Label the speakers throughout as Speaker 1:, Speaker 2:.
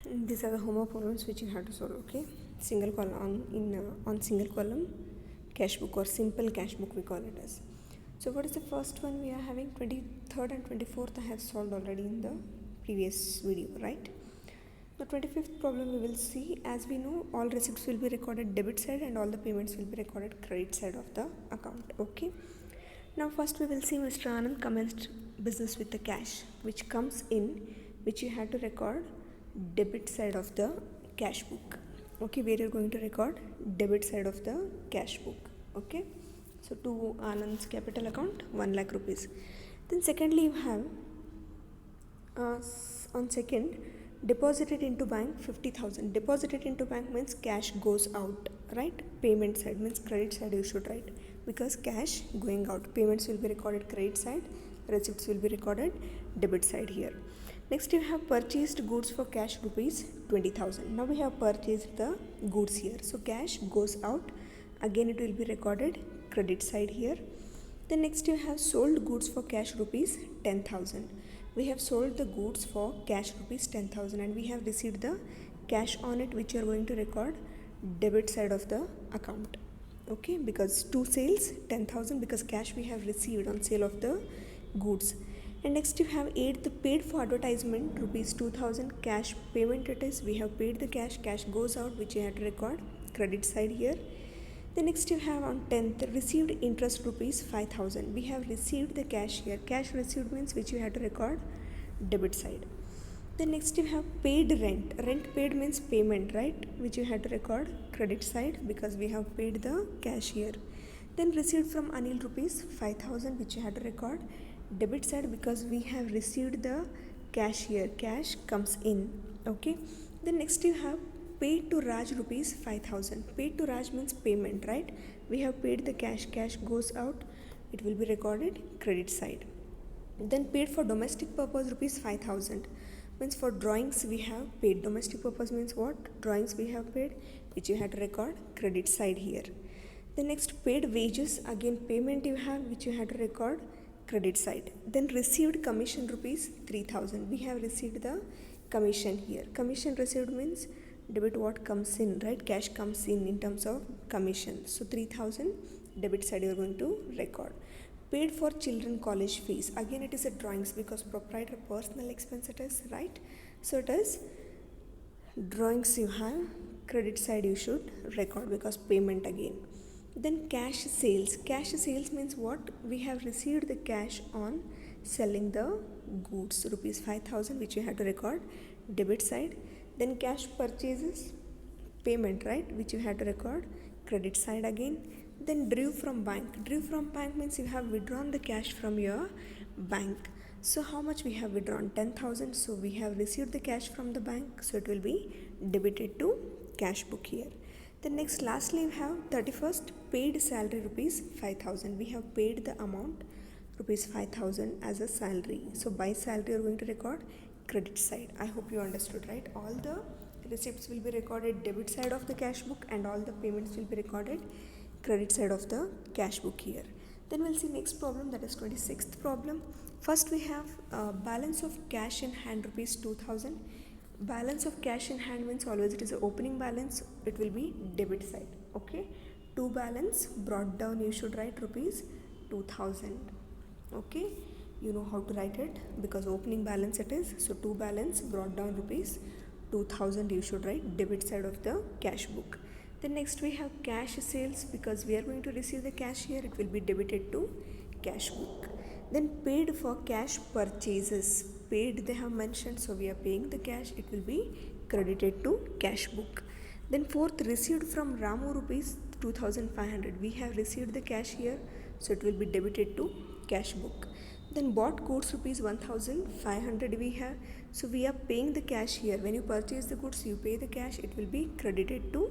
Speaker 1: These are the homework problems which you have to solve. Okay, single column on single column cash book or simple cash book we call it as. So what is the first one we are having? 23rd and 24th I have solved already in the previous video, right? The 25th problem we will see. As we know, all receipts will be recorded debit side and all the payments will be recorded credit side of the account. Okay. Now first we will see Mr. Anand commenced business with the cash which comes in, which you have to record debit side of the cash book. Okay, where you're going to record debit side of the cash book. Okay, so to Anand's capital account 1 lakh rupees. Then secondly you have on second, deposited into bank 50,000. Deposited into bank means cash goes out, right? Payment side means credit side you should write, because cash going out. Payments will be recorded credit side, receipts will be recorded debit side here. Next you have purchased goods for cash rupees 20,000. Now we have purchased the goods here, so cash goes out, again it will be recorded credit side here. Then next you have sold goods for cash rupees 10,000. We have sold the goods for cash rupees 10,000 and we have received the cash on it, which you are going to record debit side of the account. Okay, because two sales 10,000, because cash we have received on sale of the goods. And next you have paid for advertisement rupees 2,000, cash payment it is, we have paid the cash, cash goes out, which you have to record credit side here. The next you have on 10th received interest rupees 5,000. We have received the cash here. Cash received means which you have to record debit side. Then next you have paid rent. Rent paid means payment, right? Which you have to record credit side, because we have paid the cash here. Then received from Anil rupees 5,000, which you have to record debit side, because we have received the cash here. Cash comes in. Okay. Then next you have paid to Raj rupees 5,000. Paid to Raj means payment, right? We have paid the cash, cash goes out, it will be recorded credit side. Then paid for domestic purpose rupees 5,000 means for drawings we have paid. Domestic purpose means what? Drawings we have paid, which you have to record credit side here. The next paid wages, again payment you have, which you have to record credit side. Then received commission rupees 3,000. We have received the commission here. Commission received means debit what comes in, right? Cash comes in terms of commission. So 3,000 debit side you are going to record. Paid for children college fees, again it is a drawings, because proprietor personal expense it is, right? So it is drawings you have, credit side you should record, because payment again. Then cash sales. Cash sales means what? We have received the cash on selling the goods rupees 5,000, which you have to record debit side. Then cash purchases, payment, right, which you have to record credit side again. Then drew from bank. Drew from bank means you have withdrawn the cash from your bank. So how much we have withdrawn? 10,000. So we have received the cash from the bank, so it will be debited to cash book here. Then next lastly you have 31st paid salary rupees 5,000. We have paid the amount rupees 5,000 as a salary. So by salary you are going to record credit side. I hope you understood, right? All the receipts will be recorded debit side of the cash book and all the payments will be recorded credit side of the cash book here. Then we'll see next problem, that is 26th problem. First we have balance of cash in hand rupees 2,000. Balance of cash in hand means always it is a opening balance, it will be debit side. Okay, to balance brought down you should write rupees 2,000. Okay, you know how to write it, because opening balance it is, so to balance brought down rupees 2,000 you should write debit side of the cash book. Then next we have cash sales, because we are going to receive the cash here, it will be debited to cash book. Then paid for cash purchases, paid they have mentioned, so we are paying the cash, it will be credited to cash book. Then fourth, received from Ramu rupees 2,500. We have received the cash here, so it will be debited to cash book. Then bought goods rupees 1,500 we have, so we are paying the cash here. When you purchase the goods you pay the cash, it will be credited to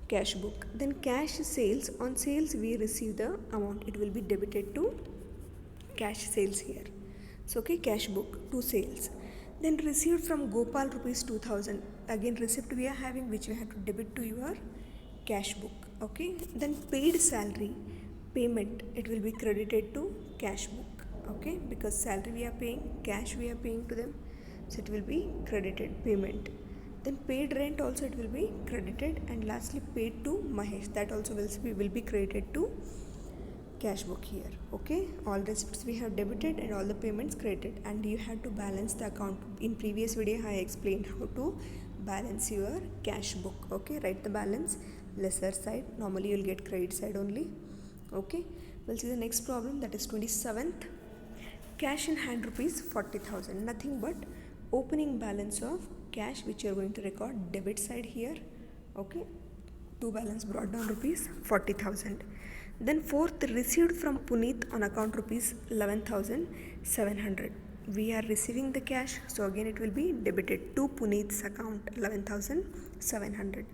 Speaker 1: cash book. Then cash sales, on sales we receive the amount, it will be debited to cash sales here. So okay, cash book to sales. Then received from Gopal rupees 2,000. Again receipt we are having, which you have to debit to your cash book. Okay. Then paid salary, payment, it will be credited to cash book. Okay, because salary we are paying, cash we are paying to them, so it will be credited payment. Then paid rent also it will be credited, and lastly paid to Mahesh, that also will be credited to cash book here. Okay, all receipts we have debited and all the payments credited, and you have to balance the account. In previous video I explained how to balance your cash book. Okay, write the balance lesser side, normally you will get credit side only. Okay, we'll see the next problem, that is 27th. Cash in hand rupees 40,000, nothing but opening balance of cash which you are going to record debit side here. Okay, to balance brought down rupees 40,000. Then fourth, received from Puneet on account rupees 11,700. We are receiving the cash, so again it will be debited to Puneet's account 11,700.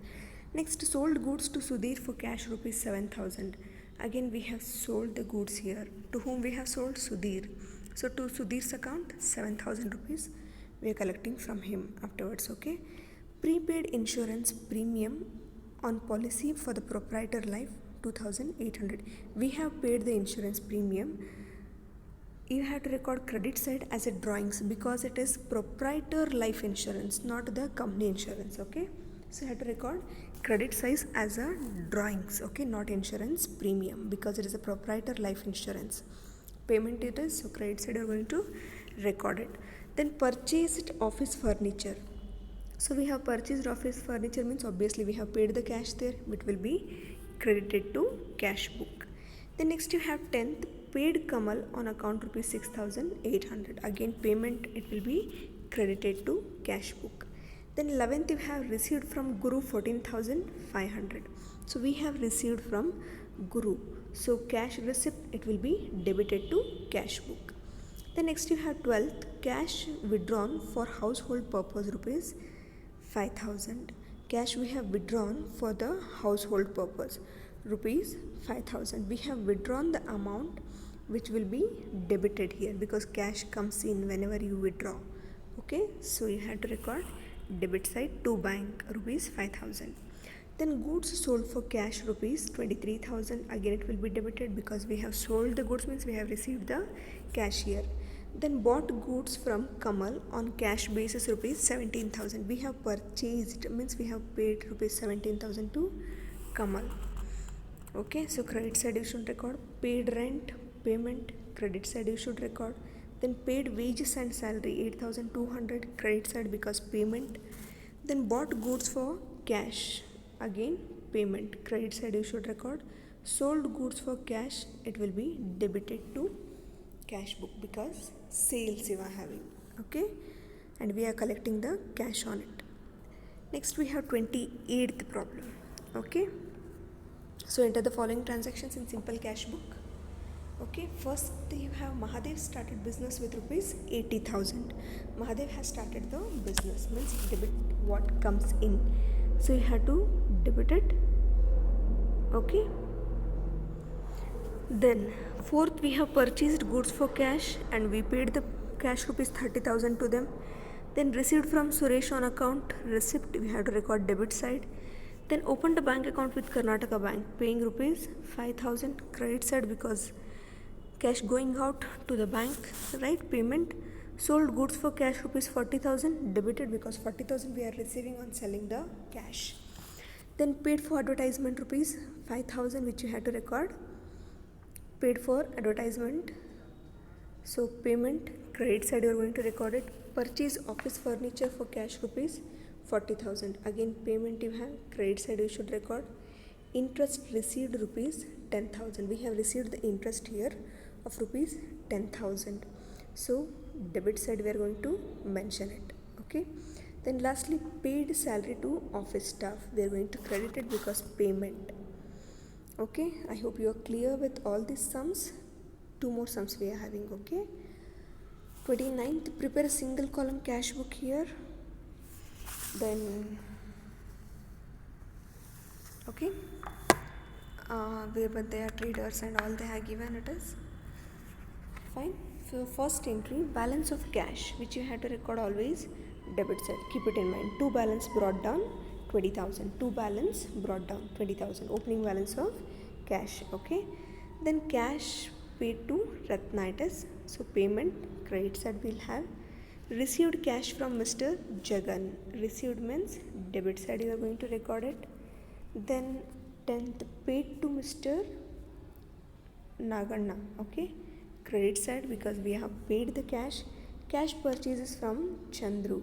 Speaker 1: Next, sold goods to Sudhir for cash rupees 7,000. Again we have sold the goods here. To whom we have sold? Sudhir. So to Sudhir's account 7,000 rupees we are collecting from him afterwards. Okay, prepaid insurance premium on policy for the proprietor life 2,800. We have paid the insurance premium. You have to record credit side as a drawings because it is proprietor life insurance, not the company insurance. Okay, so you have to record credit size as a drawings. Okay, not insurance premium because it is a proprietor life insurance. Payment it is, so credit side you are going to record it. Then purchased office furniture. So we have purchased office furniture means obviously we have paid the cash there, it will be credited to cash book. Then next you have 10th, paid Kamal on account rupees 6,800. Again payment it will be credited to cash book. Then 11th you have received from Guru 14,500. So we have received from Guru, so cash receipt it will be debited to cash book. Then next you have 12th, cash withdrawn for household purpose rupees 5,000. Cash we have withdrawn for the household purpose rupees 5,000. We have withdrawn the amount which will be debited here because cash comes in whenever you withdraw. Okay, so you have to record debit side to bank rupees 5,000. Then goods sold for cash rupees 23,000. Again it will be debited because we have sold the goods means we have received the cash here. Then bought goods from Kamal on cash basis rupees 17,000. We have purchased means we have paid rupees 17,000 to Kamal. Okay, so credit side you should record paid rent payment, credit side you should record. Then paid wages and salary 8,200, credit side because payment. Then bought goods for cash, again payment, credit side you should record. Sold goods for cash, it will be debited to cash book because sales you are having. Okay, and we are collecting the cash on it. Next we have 28th problem. Okay, so enter the following transactions in simple cash book. Okay, first you have Mahadev started business with rupees 80,000. Mahadev has started the business means debit what comes in, so you have to debit it. Okay, then fourth we have purchased goods for cash and we paid the cash rupees 30,000 to them. Then received from Suresh on account receipt we have to record debit side. Then opened a bank account with Karnataka Bank paying rupees 5,000, credit side because cash going out to the bank, right, payment. Sold goods for cash rupees 40,000 debited because 40,000 we are receiving on selling the cash. Then paid for advertisement rupees 5,000 which you had to record, paid for advertisement, so payment, credit side you are going to record it. Purchase office furniture for cash rupees 40,000, again payment you have, credit side you should record. Interest received rupees 10,000, we have received the interest here of rupees 10,000, so debit side we are going to mention it. Okay, then lastly paid salary to office staff, we are going to credit it because payment. Okay, I hope you are clear with all these sums. Two more sums we are having. Okay, 29th, prepare a single column cash book here. Then okay, where they are traders and all they have given it is fine. So first entry, balance of cash which you have to record always debit side, keep it in mind. To balance brought down 20,000, to balance brought down 20,000, opening balance of cash. Okay, then cash paid to Ratna it is, so payment, credit side will have Received cash from Mr. Jagan. Received means debit side you are going to record it. Then 10th, paid to Mr. Naganna. Okay, credit side because we have paid the cash purchases from Chandru.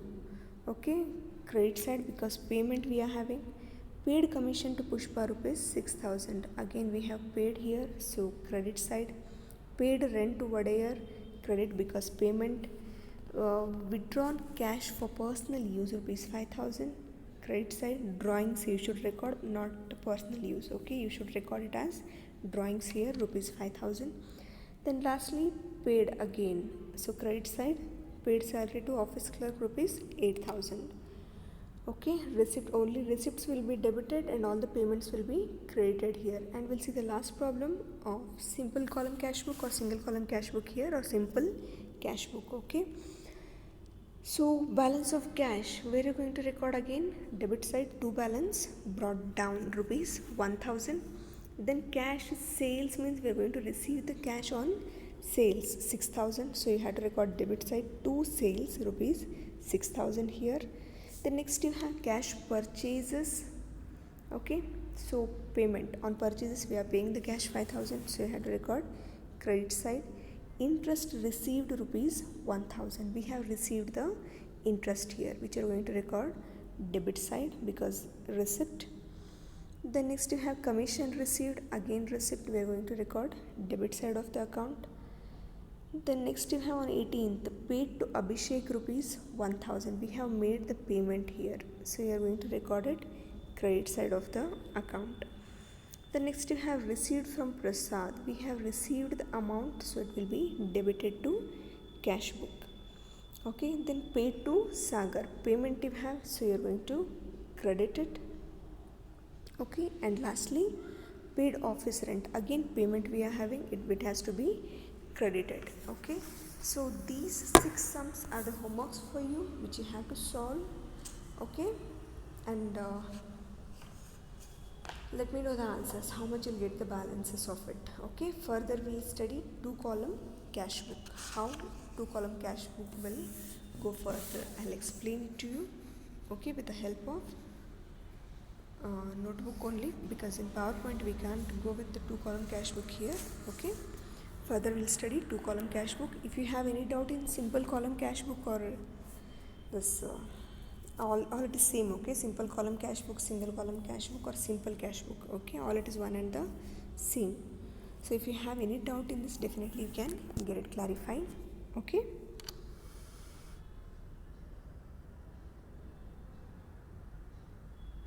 Speaker 1: Okay, credit side because payment we are having. Paid commission to Pushpa rupees 6,000. Again we have paid here, so credit side. Paid rent to Vadayar, credit because payment. Withdrawn cash for personal use rupees 5,000, credit side. Drawings you should record, not personal use. Okay, you should record it as drawings here, rupees 5,000. Then lastly, paid again, so credit side. Paid salary to office clerk rupees 8,000. Okay, receipt, only receipts will be debited and all the payments will be credited here. And we'll see the last problem of simple column cash book or single column cash book here, or simple cash book. Okay, so balance of cash, where you're going to record again, debit side to balance brought down rupees 1,000. Then cash sales means we're going to receive the cash on sales 6,000, so you have to record debit side to sales rupees 6,000 here. Then next you have cash purchases. Okay, so payment on purchases we are paying the cash 5,000, so you have to record credit side. Interest received rupees 1,000, we have received the interest here, which you are going to record debit side because receipt. Then next you have commission received, again receipt, we are going to record debit side of the account. Then next you have on 18th, paid to Abhishek rupees 1,000, we have made the payment here, so you are going to record it credit side of the account. The next you have received from Prasad, we have received the amount, so it will be debited to cash book. Okay, then paid to Sagar, payment you have, so you are going to credit it. Okay, and lastly paid office rent, again payment we are having, it has to be credited. Okay, so these 6 sums are the homeworks for you which you have to solve. Okay, and let me know the answers, how much you'll get the balances of it. Okay, further we'll study 2 column cash book, how 2 column cash book will go further. I'll explain it to you, okay, with the help of notebook only, because in PowerPoint we can't go with the 2 column cash book here. Okay, further we'll study 2 column cash book. If you have any doubt in simple column cash book or this all it is same. Okay, simple column cash book, single column cash book, or simple cash book. Okay, all it is one and the same. So if you have any doubt in this, definitely you can get it clarified. Okay.